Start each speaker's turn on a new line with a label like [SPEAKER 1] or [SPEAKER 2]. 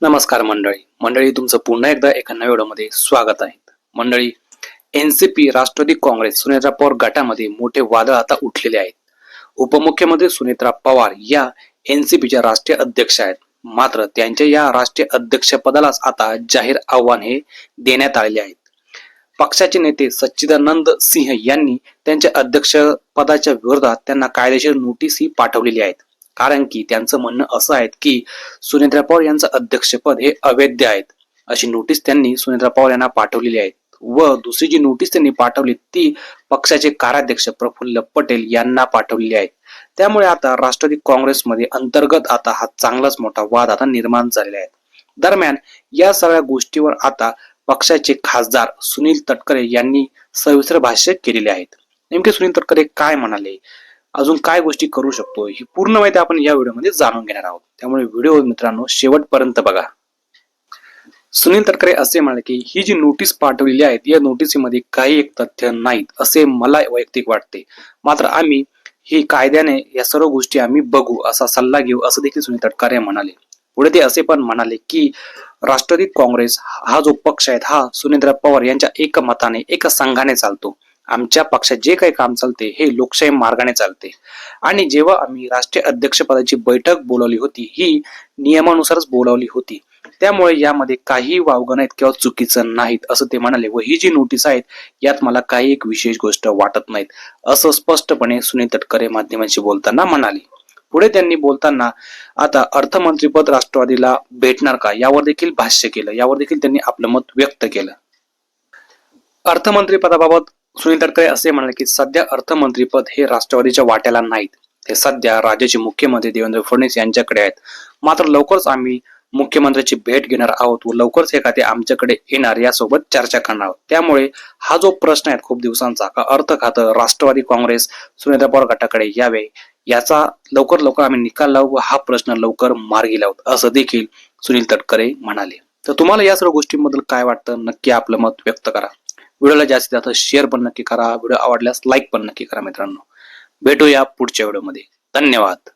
[SPEAKER 1] नमस्कार मंडळी तुमचं पुन्हा एकदा एका नव्या व्हिडिओमध्ये स्वागत आहे मंडळी. एनसीपी राष्ट्रवादी काँग्रेस सुनेत्रा पवार गटामध्ये मोठे वादळ आता उठलेले आहेत. उपमुख्यमंत्री सुनेत्रा पवार या एनसीपीच्या राष्ट्रीय अध्यक्ष आहेत. मात्र त्यांच्या या राष्ट्रीय अध्यक्ष पदालाच आता जाहीर आव्हान हे देण्यात आलेले आहेत. पक्षाचे नेते सच्चिदानंद सिंह यांनी त्यांच्या अध्यक्ष पदाच्या विरोधात त्यांना कायदेशीर नोटीस ही पाठवलेली आहेत. कारण की त्यांचं म्हणणं असं आहे की सुनेत्रा पवार यांचं अध्यक्षपद हे अवैध आहेत, अशी नोटीस त्यांनी सुनेत्रा पवार यांना पाठवलेली आहे. व दुसरी जी नोटीस त्यांनी पाठवली ती पक्षाचे कार्याध्यक्ष प्रफुल्ल पटेल यांना पाठवलेली आहे. त्यामुळे आता राष्ट्रवादी काँग्रेसमध्ये अंतर्गत आता हा चांगलाच मोठा वाद आता निर्माण झालेला आहे. दरम्यान या सगळ्या गोष्टीवर आता पक्षाचे खासदार सुनील तटकरे यांनी सविस्तर भाष्य केलेले आहेत. नेमके सुनील तटकरे काय म्हणाले, अजून काय गोष्टी करू शकतो, ही पूर्ण माहिती आपण या व्हिडिओमध्ये जाणून घेणार आहोत. त्यामुळे व्हिडिओ मित्रांनो शेवटपर्यंत बघा. सुनील तटकरे असे म्हणाले की ही जी नोटीस पाठवलेली आहे या नोटीसीमध्ये काही एक तथ्य नाहीत असे मला वैयक्तिक वाटते. मात्र आम्ही ही कायद्याने या सर्व गोष्टी आम्ही बघू, असा सल्ला घेऊ, असं देखील सुनील तटकरे म्हणाले. पुढे ते असे पण म्हणाले की राष्ट्रवादी काँग्रेस हा जो पक्ष आहे हा सुनेत्रा पवार यांच्या एकमताने एका संघाने चालतो. आमच्या पक्षात जे काही काम चालते हे लोकशाही मार्गाने चालते आणि जेव्हा आम्ही राष्ट्रीय अध्यक्ष पदाची बैठक बोलावली होती ही नियमानुसारच बोलावली होती. त्यामुळे यामध्ये काही वावगं नाहीत किंवा चुकीचं नाहीत असं ते म्हणाले. व ही जी नोटीस आहेत यात मला काही एक विशेष गोष्ट वाटत नाहीत असं स्पष्टपणे सुनील तटकरे माध्यमांशी बोलताना म्हणाले. पुढे त्यांनी बोलताना आता अर्थमंत्रीपद राष्ट्रवादीला भेटणार का यावर देखील भाष्य केलं. यावर देखील त्यांनी आपलं मत व्यक्त केलं. अर्थमंत्री पदाबाबत सुनील तटकरे असे म्हणाले की सध्या अर्थमंत्रीपद हे राष्ट्रवादीच्या वाट्याला नाहीत, ते सध्या राज्याचे मुख्यमंत्री देवेंद्र फडणवीस यांच्याकडे आहेत. मात्र लवकरच आम्ही मुख्यमंत्र्याची भेट घेणार आहोत व लवकरच हे खाते आमच्याकडे येणार, यासोबत चर्चा करणार आहोत. त्यामुळे हा जो प्रश्न आहे खूप दिवसांचा का अर्थ खातं राष्ट्रवादी काँग्रेस सुनेत्रा पवार गटाकडे यावे, याचा लवकर आम्ही निकाल लावू व हा प्रश्न लवकर मार्गी लावू, असं देखील सुनील तटकरे म्हणाले. तर तुम्हाला या सर्व गोष्टींबद्दल काय वाटतं, नक्की आपलं मत व्यक्त करा. व्हिडिओला जास्तीत जास्त शेअर पण नक्की करा. व्हिडिओ आवडल्यास लाईक पण नक्की करा मित्रांनो. भेटूया पुढच्या व्हिडिओमध्ये. धन्यवाद.